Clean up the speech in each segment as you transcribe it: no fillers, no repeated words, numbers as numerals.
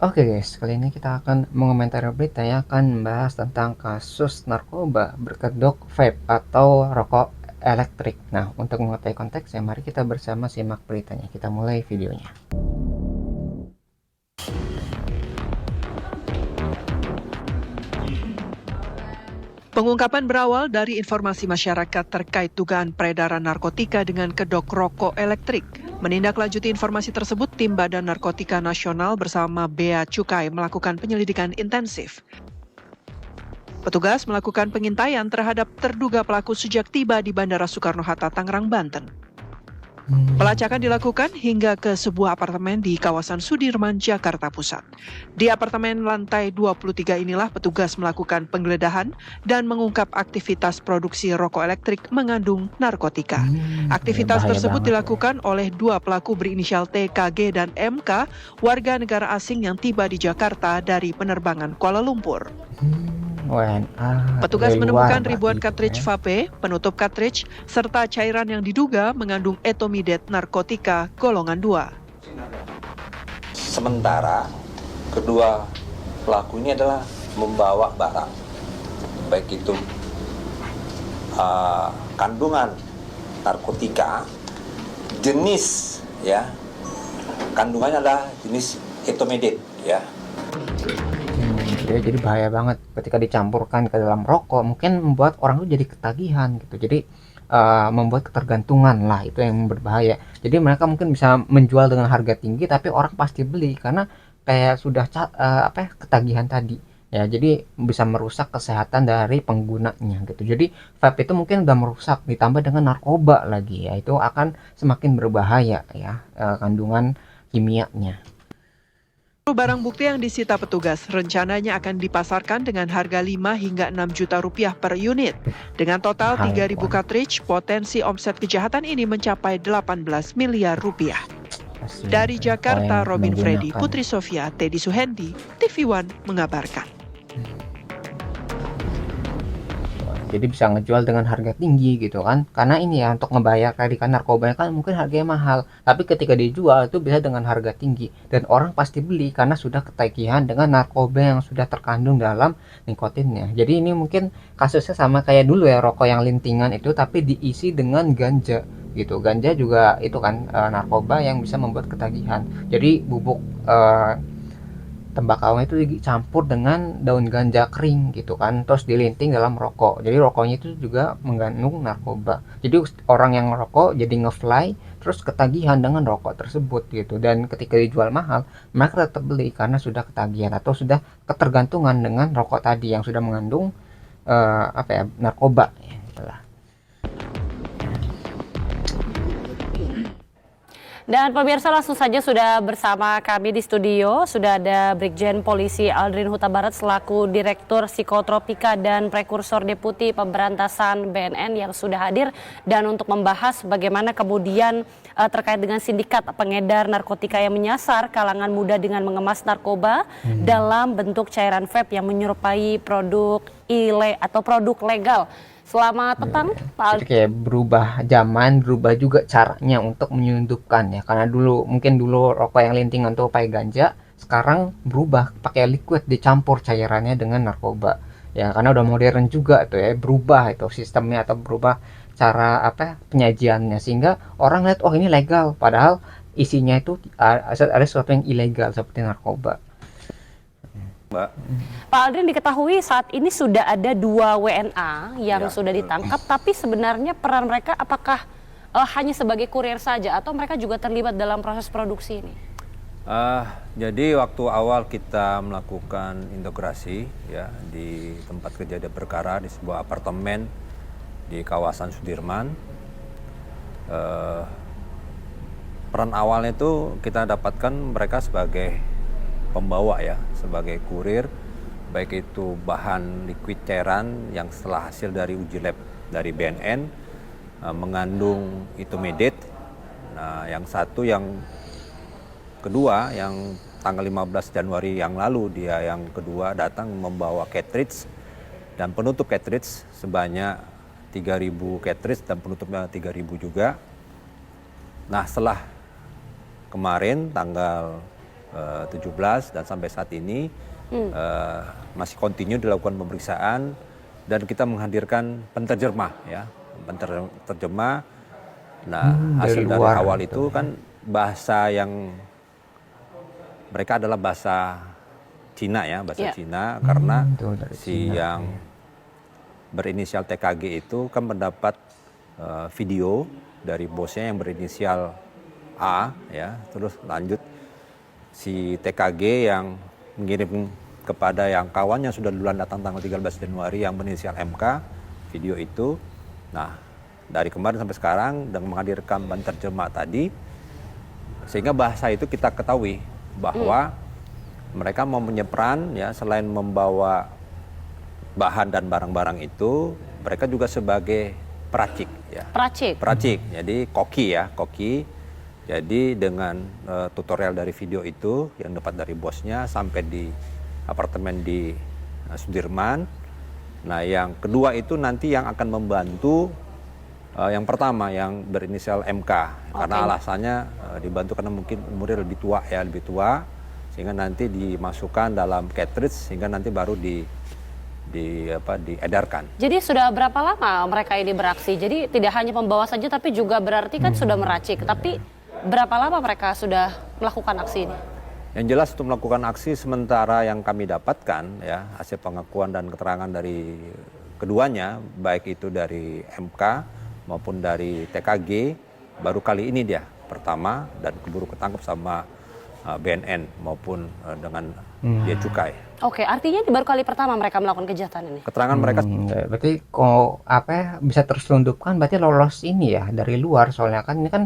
Oke guys, kali ini kita akan mengomentari berita yang akan membahas tentang kasus narkoba berkedok vape atau rokok elektrik. Nah, untuk mengetahui konteksnya, mari kita bersama simak beritanya. Kita mulai videonya. Pengungkapan berawal dari informasi masyarakat terkait dugaan peredaran narkotika dengan kedok rokok elektrik. Menindaklanjuti informasi tersebut, Tim Badan Narkotika Nasional bersama Bea Cukai melakukan penyelidikan intensif. Petugas melakukan pengintaian terhadap terduga pelaku sejak tiba di Bandara Soekarno-Hatta, Tangerang, Banten. Pelacakan dilakukan hingga ke sebuah apartemen di kawasan Sudirman, Jakarta Pusat. Di apartemen lantai 23 inilah petugas melakukan penggeledahan dan mengungkap aktivitas produksi rokok elektrik mengandung narkotika. Aktivitas Bahaya tersebut banget. dilakukan oleh dua pelaku berinisial T, KG, dan MK, warga negara asing yang tiba di Jakarta dari penerbangan Kuala Lumpur. WNA Petugas dari luar menemukan berarti ribuan itu cartridge ya. vape, penutup cartridge, serta cairan yang diduga mengandung etomidet narkotika golongan 2. Sementara kedua pelaku ini adalah membawa barang, baik itu kandungan narkotika, jenis ya, kandungannya adalah jenis etomidet ya. Jadi bahaya banget ketika dicampurkan ke dalam rokok, mungkin membuat orang tuh jadi ketagihan gitu. Jadi membuat ketergantungan lah, itu yang berbahaya. Jadi mereka mungkin bisa menjual dengan harga tinggi tapi orang pasti beli karena kayak sudah ketagihan tadi. Ya, jadi bisa merusak kesehatan dari penggunanya gitu. Jadi vape itu mungkin udah merusak ditambah dengan narkoba lagi ya. Itu akan semakin berbahaya ya, kandungan kimianya. Barang bukti yang disita petugas rencananya akan dipasarkan dengan harga 5 hingga 6 juta rupiah per unit. Dengan total Mahal 3.000 tuan. cartridge, potensi omset kejahatan ini mencapai 18 miliar rupiah. Kasihan Dari orang Jakarta, yang Robin Freddy, menggunakan. Putri Sofia, Teddy Suhendi, TV One mengabarkan. Jadi bisa ngejual dengan harga tinggi gitu kan, karena ini ya untuk ngebayar kredikan narkobanya kan mungkin harganya mahal, tapi ketika dijual itu bisa dengan harga tinggi dan orang pasti beli karena sudah ketagihan dengan narkoba yang sudah terkandung dalam nikotinnya. Jadi ini mungkin kasusnya sama kayak dulu ya, rokok yang lintingan itu tapi diisi dengan ganja gitu. Ganja juga itu kan narkoba yang bisa membuat ketagihan. Jadi bubuk tembakaunya itu dicampur dengan daun ganja kering gitu kan, terus dilinting dalam rokok, jadi rokoknya itu juga mengandung narkoba. Jadi orang yang merokok jadi ngefly terus ketagihan dengan rokok tersebut gitu, dan ketika dijual mahal mereka tetap beli karena sudah ketagihan atau sudah ketergantungan dengan rokok tadi yang sudah mengandung narkoba ya, gitulah. Dan pemirsa langsung saja sudah bersama kami di studio, sudah ada Brigjen Polisi Aldrin Huta Barat selaku Direktur Psikotropika dan Prekursor Deputi Pemberantasan BNN yang sudah hadir dan untuk membahas bagaimana kemudian terkait dengan sindikat pengedar narkotika yang menyasar kalangan muda dengan mengemas narkoba dalam bentuk cairan vape yang menyerupai produk produk legal. Selamat petang, Pak Jadi kayak berubah zaman, berubah juga caranya untuk menyelundupkan ya. Karena dulu rokok yang lintingan tuh pakai ganja, sekarang berubah pakai liquid dicampur cairannya dengan narkoba. Ya, karena udah modern juga tuh ya, berubah itu sistemnya atau berubah cara penyajiannya sehingga orang lihat oh ini legal padahal isinya itu ada sesuatu yang ilegal seperti narkoba. Mbak, Pak Aldrin, diketahui saat ini sudah ada 2 WNA yang Ya. sudah ditangkap, tapi sebenarnya peran mereka apakah hanya sebagai kurir saja atau mereka juga terlibat dalam proses produksi ini? Jadi waktu awal kita melakukan integrasi ya di tempat kejadian perkara di sebuah apartemen di kawasan Sudirman, peran awalnya itu kita dapatkan mereka sebagai pembawa ya, sebagai kurir, baik itu bahan liquid cairan yang setelah hasil dari uji lab dari BNN mengandung etomidet. Nah, yang kedua yang tanggal 15 Januari yang lalu dia yang kedua datang membawa cartridge dan penutup cartridge sebanyak 3.000 cartridge dan penutupnya 3.000 juga. Nah, setelah kemarin tanggal 2017 dan sampai saat ini masih kontinu dilakukan pemeriksaan dan kita menghadirkan penterjemah ya, penterjemah. Nah, hasil dari luar awal gitu itu kan bahasa yang mereka adalah bahasa Cina ya, bahasa Cina karena Itu dari si Cina. yang berinisial TKG itu kan mendapat video dari bosnya yang berinisial A ya, terus lanjut si TKG yang mengirim kepada yang kawannya sudah duluan datang tanggal 13 Januari yang berinisial MK video itu. Nah, dari kemarin sampai sekarang dengan menghadirkan penterjemah tadi sehingga bahasa itu kita ketahui bahwa mereka mau menyeperan ya, selain membawa bahan dan barang-barang itu, mereka juga sebagai peracik ya. Peracik. Jadi koki ya, koki. Jadi dengan tutorial dari video itu yang dapat dari bosnya sampai di apartemen di Sudirman. Nah, yang kedua itu nanti yang akan membantu yang pertama yang berinisial MK karena alasannya dibantu karena mungkin umurnya lebih tua ya, lebih tua sehingga nanti dimasukkan dalam cartridge sehingga nanti baru diedarkan. Jadi sudah berapa lama mereka ini beraksi? Jadi tidak hanya membawa saja tapi juga berarti kan sudah meracik. Tapi berapa lama mereka sudah melakukan aksi ini? Yang jelas untuk melakukan aksi sementara yang kami dapatkan ya, hasil pengakuan dan keterangan dari keduanya baik itu dari MK maupun dari TKG baru kali ini dia pertama dan keburu ketangkep sama BNN maupun dengan Bea Cukai. Oke, artinya baru kali pertama mereka melakukan kejahatan ini. Keterangan mereka Berarti kok bisa terselundupkan berarti lolos ini ya dari luar, soalnya kan ini kan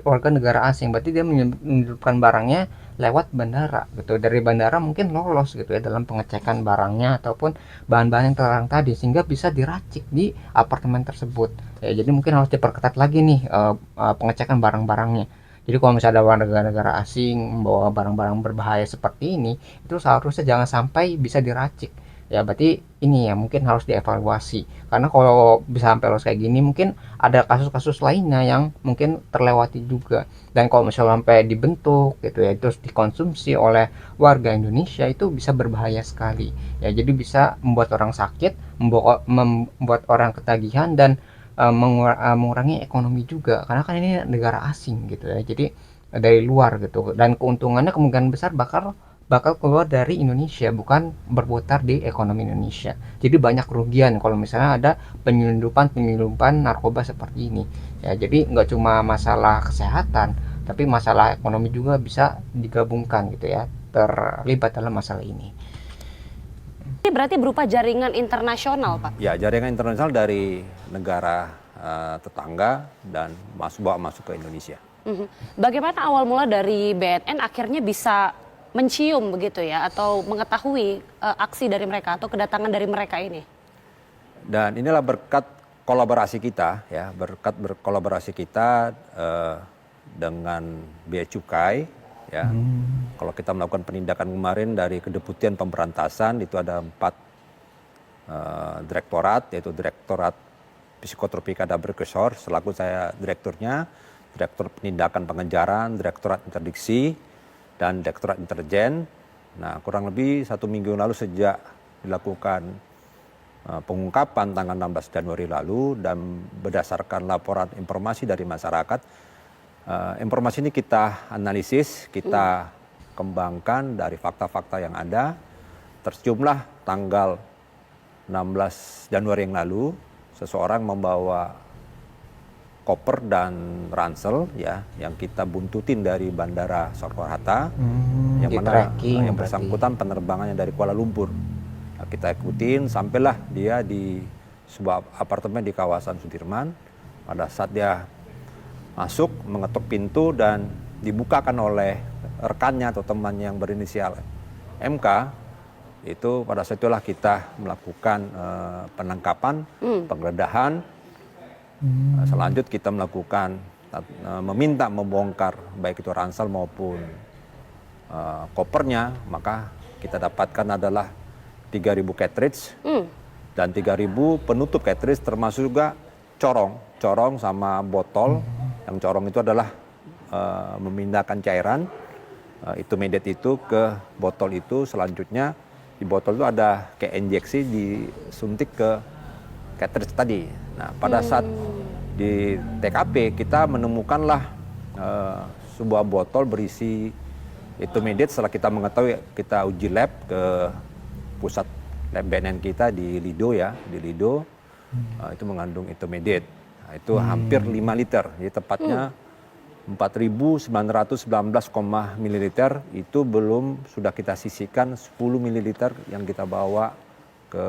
warga negara asing, berarti dia menyelundupkan barangnya lewat bandara gitu. Dari bandara mungkin lolos gitu ya dalam pengecekan barangnya ataupun bahan-bahan yang terlarang tadi sehingga bisa diracik di apartemen tersebut. Ya, jadi mungkin harus diperketat lagi nih pengecekan barang-barangnya. Jadi kalau misalnya ada negara-negara asing membawa barang-barang berbahaya seperti ini, itu seharusnya jangan sampai bisa diracik. Ya berarti ini ya mungkin harus dievaluasi. Karena kalau bisa sampai lolos kayak gini, mungkin ada kasus-kasus lainnya yang mungkin terlewati juga. Dan kalau misalnya sampai dibentuk gitu ya, terus dikonsumsi oleh warga Indonesia, itu bisa berbahaya sekali. Ya jadi bisa membuat orang sakit, membuat orang ketagihan dan mengurangi ekonomi juga karena kan ini negara asing gitu ya, jadi dari luar gitu, dan keuntungannya kemungkinan besar bakal keluar dari Indonesia bukan berputar di ekonomi Indonesia. Jadi banyak kerugian kalau misalnya ada penyelundupan narkoba seperti ini ya. Jadi nggak cuma masalah kesehatan tapi masalah ekonomi juga bisa digabungkan gitu ya, terlibat dalam masalah ini. Ini berarti berupa jaringan internasional, Pak? ya jaringan internasional dari negara tetangga dan bawa masuk ke Indonesia. Bagaimana awal mula dari BNN akhirnya bisa mencium begitu ya atau mengetahui aksi dari mereka atau kedatangan dari mereka ini? Dan inilah berkat kolaborasi kita ya, berkolaborasi kita dengan Bea Cukai ya. Kalau kita melakukan penindakan kemarin dari Kedeputian Pemberantasan itu ada 4 direktorat, yaitu Direktorat Psikotropika dan Prekursor selaku saya direkturnya, Direktur Penindakan Pengejaran, Direktorat Interdiksi, dan Direktorat Intelijen. Nah, kurang lebih 1 minggu lalu sejak dilakukan pengungkapan tanggal 16 Januari lalu dan berdasarkan laporan informasi dari masyarakat, informasi ini kita analisis, kita kembangkan dari fakta-fakta yang ada. Terciumlah tanggal 16 Januari yang lalu seseorang membawa koper dan ransel ya yang kita buntutin dari Bandara Soekarno-Hatta yang mana yang bersangkutan penerbangannya dari Kuala Lumpur. Nah, kita ikutin sampailah dia di sebuah apartemen di kawasan Sudirman. Pada saat dia masuk mengetuk pintu dan dibukakan oleh rekannya atau temannya yang berinisial MK, itu pada saat itulah kita melakukan penangkapan, penggeledahan. Selanjut kita melakukan meminta membongkar baik itu ransel maupun kopernya, maka kita dapatkan adalah 3.000 cartridge dan 3.000 penutup cartridge termasuk juga corong sama botol. Yang corong itu adalah memindahkan cairan intermediate itu ke botol itu. Selanjutnya di botol itu ada kayak injeksi disuntik ke cartridge tadi. Nah, pada saat di TKP kita menemukanlah sebuah botol berisi intermediate. Setelah kita mengetahui, kita uji lab ke pusat lab BNN kita di Lido ya, di Lido itu mengandung intermediate. Nah, itu hampir 5 liter, jadi tepatnya 4.919, mililiter itu belum sudah kita sisihkan 10 mililiter yang kita bawa ke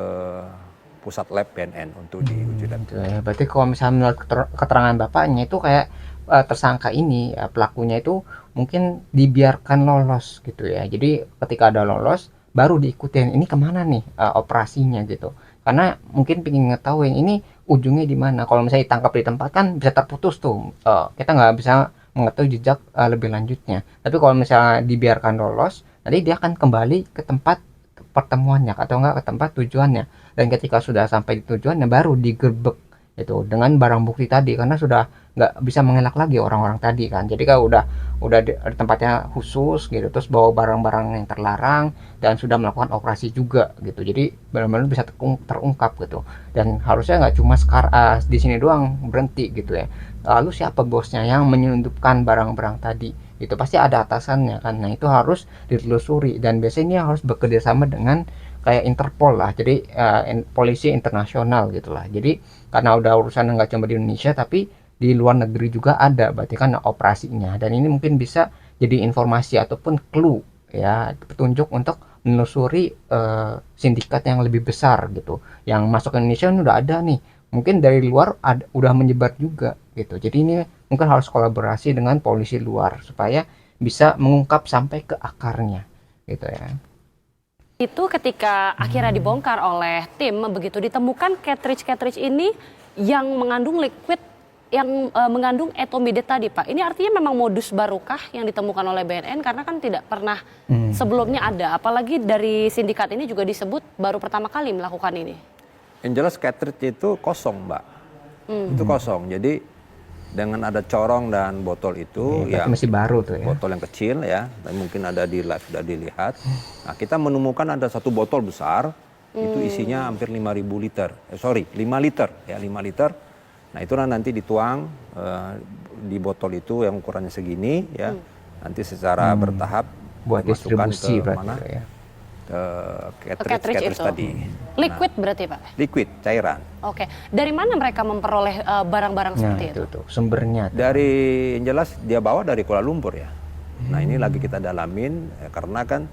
pusat lab BNN untuk diuji lab. Gitu ya. Berarti kalau misalnya menurut keterangan bapaknya itu kayak tersangka ini pelakunya itu mungkin dibiarkan lolos gitu ya. Jadi ketika ada lolos baru diikutin ini kemana nih operasinya gitu. Karena mungkin pengen ngetahuin ini ujungnya di mana. Kalau misalnya ditangkap di tempat kan bisa terputus tuh. Kita nggak bisa mengetahui jejak lebih lanjutnya. Tapi kalau misalnya dibiarkan lolos, nanti dia akan kembali ke tempat pertemuannya atau enggak ke tempat tujuannya. Dan ketika sudah sampai di tujuannya baru digerebek itu dengan barang bukti tadi, karena sudah nggak bisa mengelak lagi orang-orang tadi kan. Jadi kalau udah di tempatnya khusus gitu, terus bawa barang-barang yang terlarang dan sudah melakukan operasi juga gitu. Jadi benar-benar bisa terungkap gitu. Dan harusnya nggak cuma di sini doang berhenti gitu ya. Lalu siapa bosnya yang menyelundupkan barang-barang tadi? Itu pasti ada atasannya kan. Nah, itu harus ditelusuri dan biasanya harus bekerja sama dengan kayak Interpol lah. Jadi polisi internasional gitulah. Jadi karena udah urusan nggak cuma di Indonesia tapi di luar negeri juga ada, berarti kan operasinya. Dan ini mungkin bisa jadi informasi ataupun clue ya, petunjuk untuk menelusuri sindikat yang lebih besar gitu. Yang masuk ke Indonesia ini udah ada nih. Mungkin dari luar udah menyebar juga gitu. Jadi ini mungkin harus kolaborasi dengan polisi luar supaya bisa mengungkap sampai ke akarnya gitu ya. Itu ketika akhirnya dibongkar oleh tim, begitu ditemukan cartridge ini yang mengandung liquid yang mengandung etomidate tadi, Pak. Ini artinya memang modus barukah yang ditemukan oleh BNN karena kan tidak pernah sebelumnya ada. Apalagi dari sindikat ini juga disebut baru pertama kali melakukan ini. Yang jelas cartridge itu kosong, Mbak. Itu kosong. Jadi dengan ada corong dan botol itu ya masih baru tuh ya. Botol yang kecil ya, dan mungkin ada di live sudah dilihat. Nah, kita menemukan ada satu botol besar itu isinya hampir 5.000 liter. 5 liter ya, 5 liter. Nah, itu nanti dituang di botol itu yang ukurannya segini ya. Nanti secara bertahap buat distribusi ke mana? Ya. Cartridge tadi. Liquid berarti, Pak? Liquid, cairan. Oke. Dari mana mereka memperoleh barang-barang seperti itu? Tuh, sumbernya. Dari yang jelas dia bawa dari Kuala Lumpur ya. Nah, ini lagi kita dalamin karena kan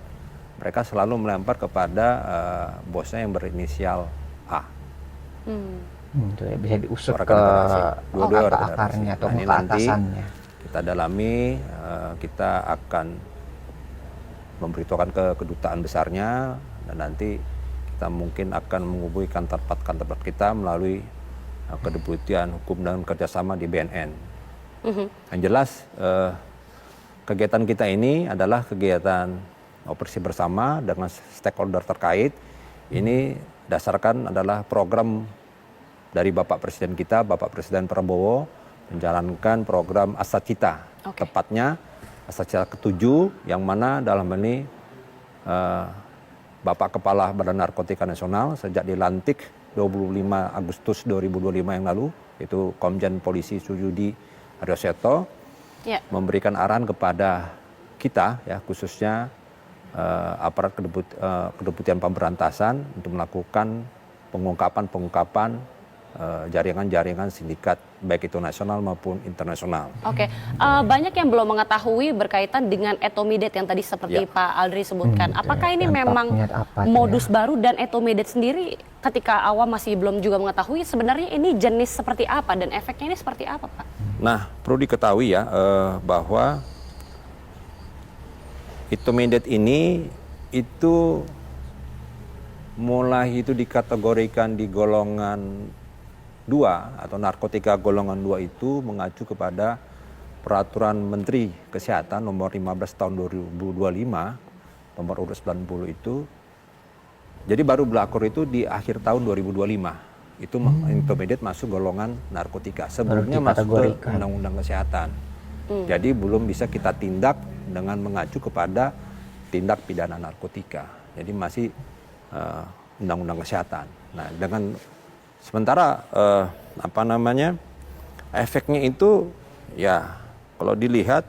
mereka selalu melempar kepada bosnya yang berinisial A. Itu ya, bisa diusut ke akarnya atau ke atasannya. Kita dalami, kita akan memberitahukan ke kedutaan besarnya dan nanti kita mungkin akan menghubungi kantor kita melalui kedeputian hukum dan kerjasama di BNN. Yang jelas kegiatan kita ini adalah kegiatan operasi bersama dengan stakeholder terkait. Ini dasarkan adalah program dari Bapak Presiden kita, Bapak Presiden Prabowo, menjalankan program Asacita. Tepatnya Asacita ke-7 yang mana dalam ini Bapak Kepala Badan Narkotika Nasional sejak dilantik 25 Agustus 2025 yang lalu, itu Komjen Polisi Suyudi Haryoseto, memberikan arahan kepada kita ya, khususnya aparat kedeputian pemberantasan untuk melakukan pengungkapan jaringan-jaringan sindikat baik itu nasional maupun internasional. Oke, banyak yang belum mengetahui berkaitan dengan etomidate yang tadi seperti Pak Aldri sebutkan. Apakah ini memang modus baru dan etomidate sendiri ketika awam masih belum juga mengetahui sebenarnya ini jenis seperti apa dan efeknya ini seperti apa, Pak? Nah, perlu diketahui ya bahwa etomidate ini itu mulai itu dikategorikan di golongan 2 atau narkotika golongan 2 itu mengacu kepada Peraturan Menteri Kesehatan nomor 15 tahun 2025 nomor urut 90 itu. Jadi baru berlaku itu di akhir tahun 2025. Itu intermediate masuk golongan narkotika. Sebelumnya masuk ke Undang-Undang Kesehatan. Jadi belum bisa kita tindak dengan mengacu kepada tindak pidana narkotika. Jadi masih undang-undang kesehatan. Nah, dengan sementara efeknya itu ya kalau dilihat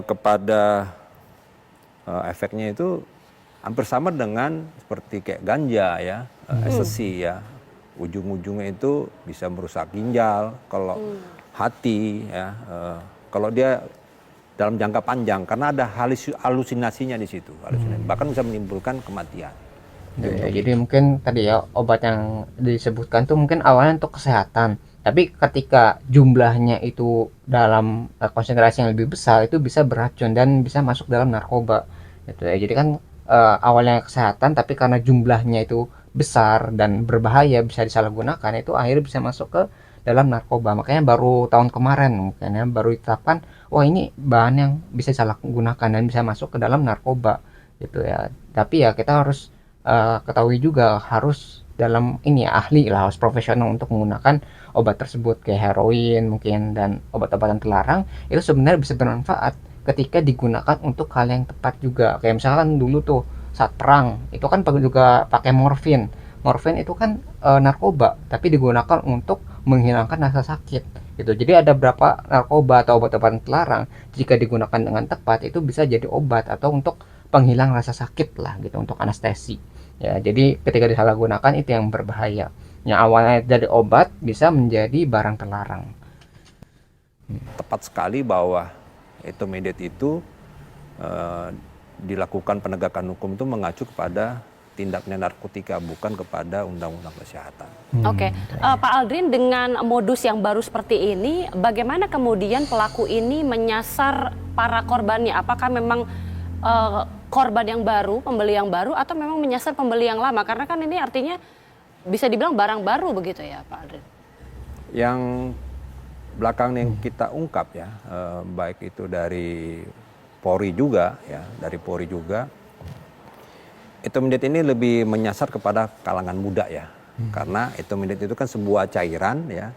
kepada efeknya itu hampir sama dengan seperti kayak ganja ya, ekstasi ya. Ujung-ujungnya itu bisa merusak ginjal, kalau hati ya, kalau dia dalam jangka panjang karena ada halusinasinya di situ, bahkan bisa menimbulkan kematian. Ya, jadi mungkin tadi ya obat yang disebutkan tuh mungkin awalnya untuk kesehatan, tapi ketika jumlahnya itu dalam konsentrasi yang lebih besar itu bisa beracun dan bisa masuk dalam narkoba gitu ya. Jadi kan awalnya kesehatan tapi karena jumlahnya itu besar dan berbahaya bisa disalahgunakan, itu akhirnya bisa masuk ke dalam narkoba. Makanya baru tahun kemarin mungkin ya baru ditetapkan, wah ini bahan yang bisa disalahgunakan dan bisa masuk ke dalam narkoba gitu ya. Tapi ya kita harus ketahui juga harus dalam ini ya, ahli lah, harus profesional untuk menggunakan obat tersebut kayak heroin mungkin dan obat-obatan terlarang. Itu sebenarnya bisa bermanfaat ketika digunakan untuk hal yang tepat juga. Kayak misalkan dulu tuh saat perang itu kan juga pakai morfin. Morfin itu kan narkoba tapi digunakan untuk menghilangkan rasa sakit gitu. Jadi ada beberapa narkoba atau obat-obatan terlarang jika digunakan dengan tepat itu bisa jadi obat atau untuk penghilang rasa sakit lah gitu, untuk anestesi ya. Jadi ketika disalahgunakan itu yang berbahaya, yang awalnya dari obat bisa menjadi barang terlarang. Tepat sekali bahwa etomidate itu dilakukan penegakan hukum itu mengacu kepada tindaknya narkotika, bukan kepada undang-undang kesehatan. Oke, Pak Aldrin, dengan modus yang baru seperti ini, bagaimana kemudian pelaku ini menyasar para korbannya? Apakah memang korban yang baru, pembeli yang baru, atau memang menyasar pembeli yang lama? Karena kan ini artinya bisa dibilang barang baru begitu ya, Pak Aldrin? Yang belakang yang kita ungkap ya, baik itu dari Polri juga ya, etomidate ini lebih menyasar kepada kalangan muda ya, karena etomidate itu kan sebuah cairan ya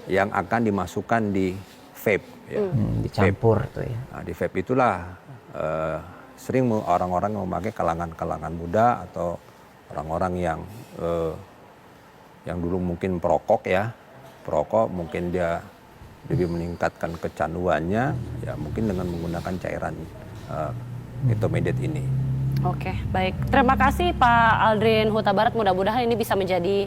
yang akan dimasukkan di vape ya. Dicampur tuh ya. Nah, di vape itulah sering orang-orang memakai kalangan muda atau orang-orang yang dulu mungkin perokok mungkin dia lebih meningkatkan kecanduannya ya, mungkin dengan menggunakan cairan etomidate ini. Oke, baik. Terima kasih Pak Aldrin Huta Barat. Mudah-mudahan ini bisa menjadi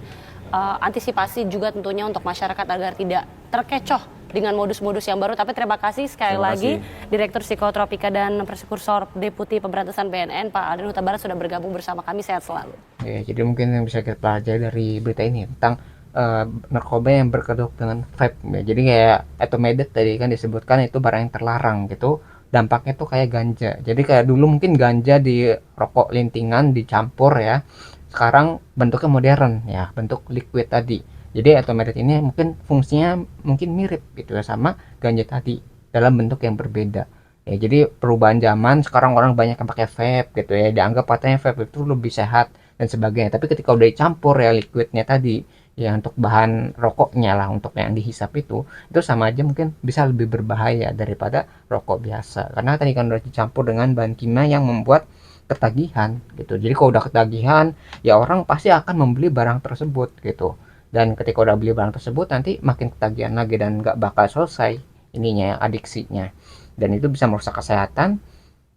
antisipasi juga tentunya untuk masyarakat agar tidak terkecoh dengan modus-modus yang baru. Tapi terima kasih sekali lagi Direktur Psikotropika dan Prekursor Deputi Pemberantasan BNN Pak Aldrin Huta Barat sudah bergabung bersama kami. Sehat selalu. Ya, jadi mungkin yang bisa kita pelajari dari berita ini tentang narkoba yang berkedok dengan vape ya. Jadi kayak etomidate tadi kan disebutkan itu barang yang terlarang gitu. Dampaknya tuh kayak ganja. Jadi kayak dulu mungkin ganja di rokok lintingan dicampur ya. Sekarang bentuknya modern ya, bentuk liquid tadi. Jadi etomidate ini mungkin fungsinya mungkin mirip gitu ya sama ganja tadi dalam bentuk yang berbeda. Ya, jadi perubahan zaman sekarang orang banyak yang pakai vape gitu ya. Dianggap katanya vape itu lebih sehat dan sebagainya. Tapi ketika udah dicampur ya liquidnya tadi ya untuk bahan rokoknya lah, untuk yang dihisap itu sama aja mungkin bisa lebih berbahaya daripada rokok biasa, karena tadi kan udah dicampur dengan bahan kimia yang membuat ketagihan gitu. Jadi kalau udah ketagihan ya orang pasti akan membeli barang tersebut gitu, dan ketika udah beli barang tersebut nanti makin ketagihan lagi dan nggak bakal selesai ininya, adiksinya, dan itu bisa merusak kesehatan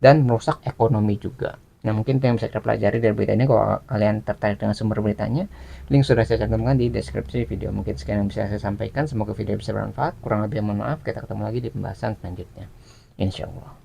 dan merusak ekonomi juga. Nah mungkin itu yang bisa kita pelajari dari berita ini. Kalau kalian tertarik dengan sumber beritanya, link sudah saya cantumkan di deskripsi video. Mungkin sekian yang bisa saya sampaikan, semoga video bisa bermanfaat. Kurang lebih mohon maaf, kita ketemu lagi di pembahasan selanjutnya, insya Allah.